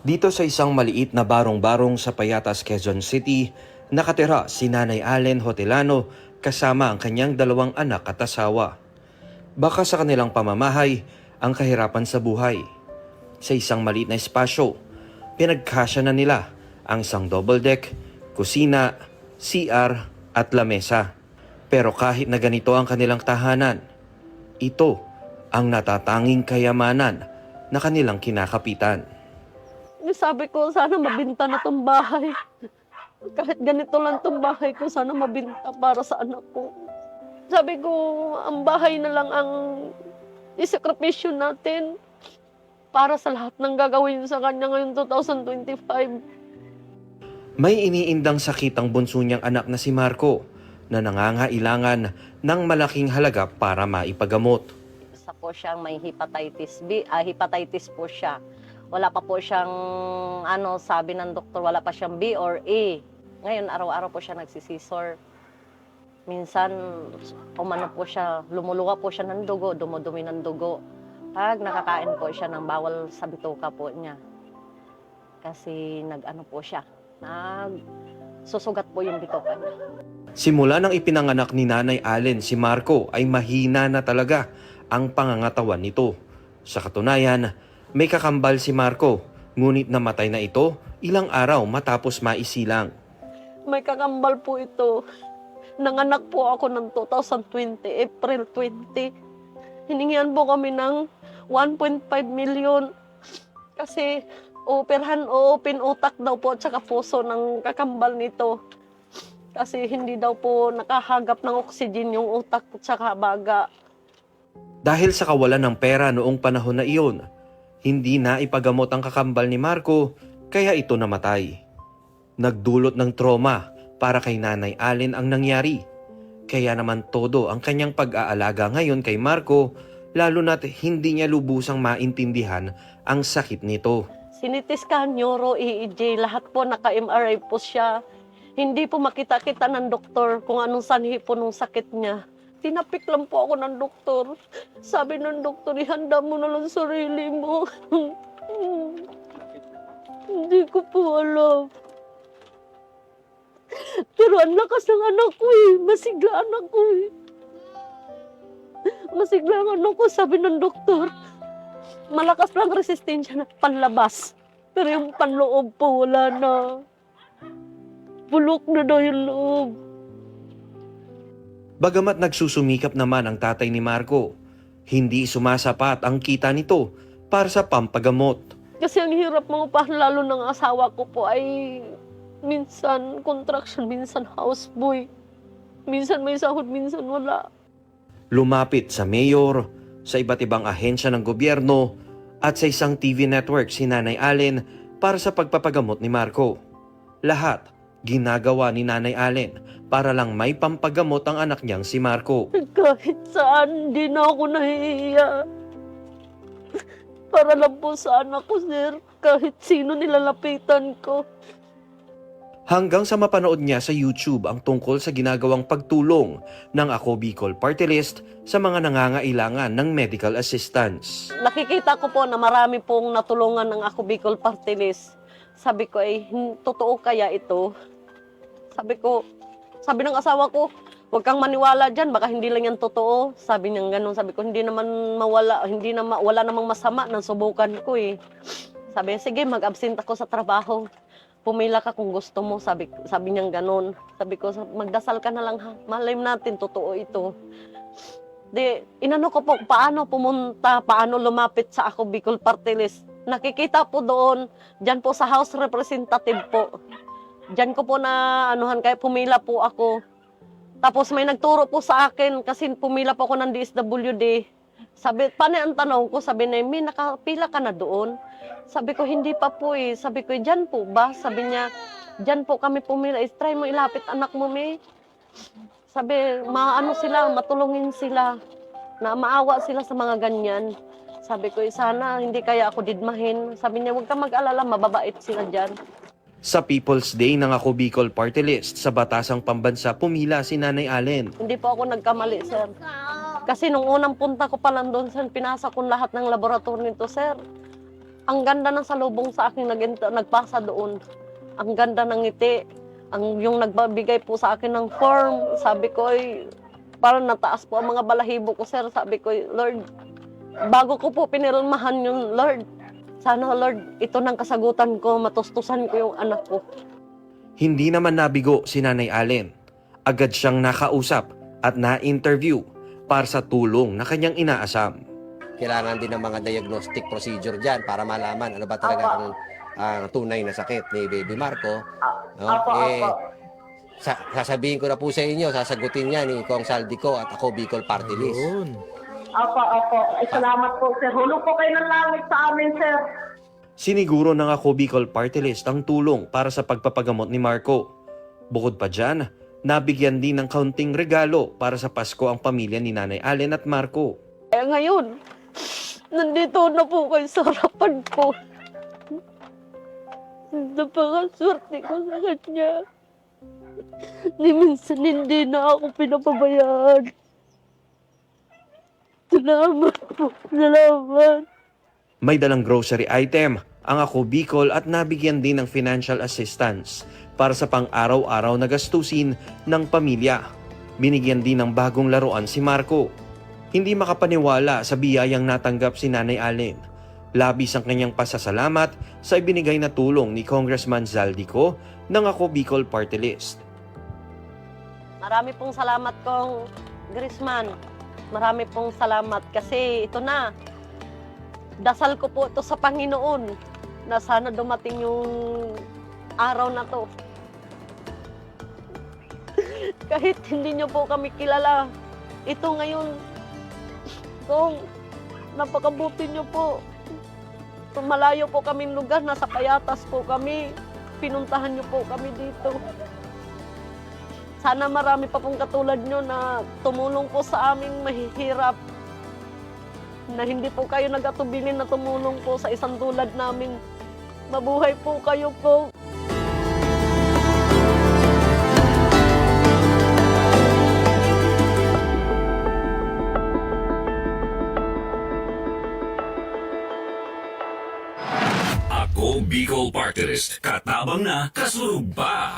Dito sa isang maliit na barong-barong sa Payatas, Quezon City, nakatira si Nanay Allen Hotelano kasama ang kanyang 2 anak at asawa. Baka sa kanilang pamamahay ang kahirapan sa buhay. Sa isang maliit na espasyo, pinagkasya na nila ang isang double deck, kusina, CR at lamesa. Pero kahit na ganito ang kanilang tahanan, ito ang natatanging kayamanan na kanilang kinakapitan. Sabi ko, sana mabinta na tong bahay. Kahit ganito lang tong bahay ko, sana mabinta para sa anak ko. Sabi ko, ang bahay na lang ang isakripisyo natin para sa lahat ng gagawin sa kanya ngayong 2025. May iniindang sakit ang bunso niyang anak na si Marco na nangangailangan ng malaking halaga para maipagamot. Isa po siyang may hepatitis B, hepatitis po siya. Wala pa po siyang, sabi ng doktor, wala pa siyang B or A. Ngayon, araw-araw po siya nagsisisor. Minsan, po siya, lumuluwa po siya ng dugo, dumudumi ng dugo. Pag nakakain po siya ng bawal sa bituka po niya. Kasi po siya, susugat po yung bituka niya. Simula nang ipinanganak ni Nanay Allen si Marco ay mahina na talaga ang pangangatawan nito. Sa katunayan, may kakambal si Marco, ngunit namatay na ito ilang araw matapos maisilang. May kakambal po ito. Nanganak po ako ng 2020, April 20. Hiningihan po kami ng 1.5 million. Kasi open utak daw po at saka puso ng kakambal nito. Kasi hindi daw po nakahagap ng oxygen yung utak at saka baga. Dahil sa kawalan ng pera noong panahon na iyon, hindi na ipagamot ang kakambal ni Marco kaya ito namatay. Nagdulot ng trauma para kay Nanay Allen ang nangyari. Kaya naman todo ang kanyang pag-aalaga ngayon kay Marco, lalo na't hindi niya lubusang maintindihan ang sakit nito. Sinitiskan, neuro, EEG, lahat po naka-MRI po siya. Hindi po makita-kita ng doktor kung anong sanhi po nung sakit niya. Tinapik lang po ako ng doktor. Sabi ng doktor, ihanda mo na lang sarili mo. Hindi ko po alam. Pero ang lakas ng anak ko eh. Masigla anak ko eh. Masigla ang anak ko, sabi ng doktor. Malakas lang resistensya na panlabas. Pero yung panloob po, wala na. Bulok na daw yung loob. Bagamat nagsusumikap naman ang tatay ni Marco, hindi sumasapat ang kita nito para sa pampagamot. Kasi ang hirap mga pa, lalo ng asawa ko po ay minsan contraction, minsan houseboy. Minsan may sahod, minsan wala. Lumapit sa mayor, sa iba't ibang ahensya ng gobyerno at sa isang TV network si Nanay Allen para sa pagpapagamot ni Marco. Lahat ginagawa ni Nanay Allen para lang may pampagamot ang anak niyang si Marco. Kahit saan, di na ako nahihiya. Para lang po sa anak ko, sir. Kahit sino nilalapitan ko. Hanggang sa mapanood niya sa YouTube ang tungkol sa ginagawang pagtulong ng Ako Bicol Party List sa mga nangangailangan ng medical assistance. Nakikita ko po na marami pong natulungan ng Ako Bicol Party List. Sabi ko ay, totoo kaya ito? Sabi ng asawa ko, huwag kang maniwala dyan, baka hindi lang yan totoo. Sabi niya ganun, sabi ko, wala namang masama, nasubukan ko eh. Sabi niya, sige, mag-absent ako sa trabaho. Pumila ka kung gusto mo, sabi niya ganun. Sabi ko, magdasal ka na lang ha, malay natin, totoo ito. Inano ko po, paano pumunta, paano lumapit sa Ako Bicol Party List. Nakikita po doon, dyan po sa House Representative po. Diyan ko po na kaya pumila po ako. Tapos may nagturo po sa akin kasi pumila po ako ng DSWD. Sabi, paano ang tanong ko? Sabi na, may nakapila ka na doon? Sabi ko, hindi pa po eh. Sabi ko, dyan po ba? Sabi niya, dyan po kami pumila. Try mo ilapit anak mo, may. Sabi, matulungin sila. Na maawa sila sa mga ganyan. Sabi ko, sana hindi kaya ako didmahin. Sabi niya, huwag ka mag-alala, mababait sila dyan. Sa People's Day ng Ako Bicol Party List sa Batasang Pambansa, pumila si Nanay Allen. Hindi po ako nagkamali, sir. Kasi nung unang punta ko pa lang doon, sir, pinasa ko lahat ng laboratory nito, sir. Ang ganda ng salubong sa akin nagpasa doon. Ang ganda ng ngiti. Yung nagbabigay po sa akin ng form, sabi ko, parang nataas po ang mga balahibo ko, sir. Sabi ko, Lord, bago ko po pinirmahan yung Lord, sana Lord, ito ng kasagutan ko, matustusan ko yung anak ko. Hindi naman nabigo si Nanay Allen. Agad siyang nakausap at na-interview para sa tulong na kanyang inaasam. Kailangan din ng mga diagnostic procedure dyan para malaman ano ba talaga ang tunay na sakit ni Baby Marco. No? Sasabihin ko na po sa inyo, sasagutin niya ni Kong Saldico at ako Bicol Party List. Opo. Salamat po, sir. Hulog po kayo ng langit sa amin, sir. Siniguro ng Ako Bicol Party List ang tulong para sa pagpapagamot ni Marco. Bukod pa dyan, nabigyan din ng kaunting regalo para sa Pasko ang pamilya ni Nanay Allen at Marco. Kaya ngayon, nandito na po kayo sa harapan ko. Napakaswerte ko sa kanya. Ni minsan hindi na ako pinapabayaan. Salamat po. Salamat. May dalang grocery item ang Ako Bicol at nabigyan din ng financial assistance para sa pang-araw-araw na gastusin ng pamilya. Binigyan din ng bagong laruan si Marco. Hindi makapaniwala sa biyayang natanggap si Nanay Allen. Labis ang kanyang pasasalamat sa ibinigay na tulong ni Congressman Zaldico ng Ako Bicol Party List. Marami pong salamat kong Congressman. Marami pong salamat kasi ito na. Dasal ko po ito sa Panginoon na sana dumating yung araw na to. Kahit hindi nyo po kami kilala, ito ngayon, kung napakabuti nyo po. Malayo po kaming lugar, nasa Payatas po kami, pinuntahan nyo po kami dito. Sana marami pa pong katulad nyo na tumulong po sa aming mahihirap. Na hindi po kayo nag-atubili na tumulong po sa isang tulad namin. Mabuhay po kayo po. Ako Bicol Party List. Katabang na, kasurug pa.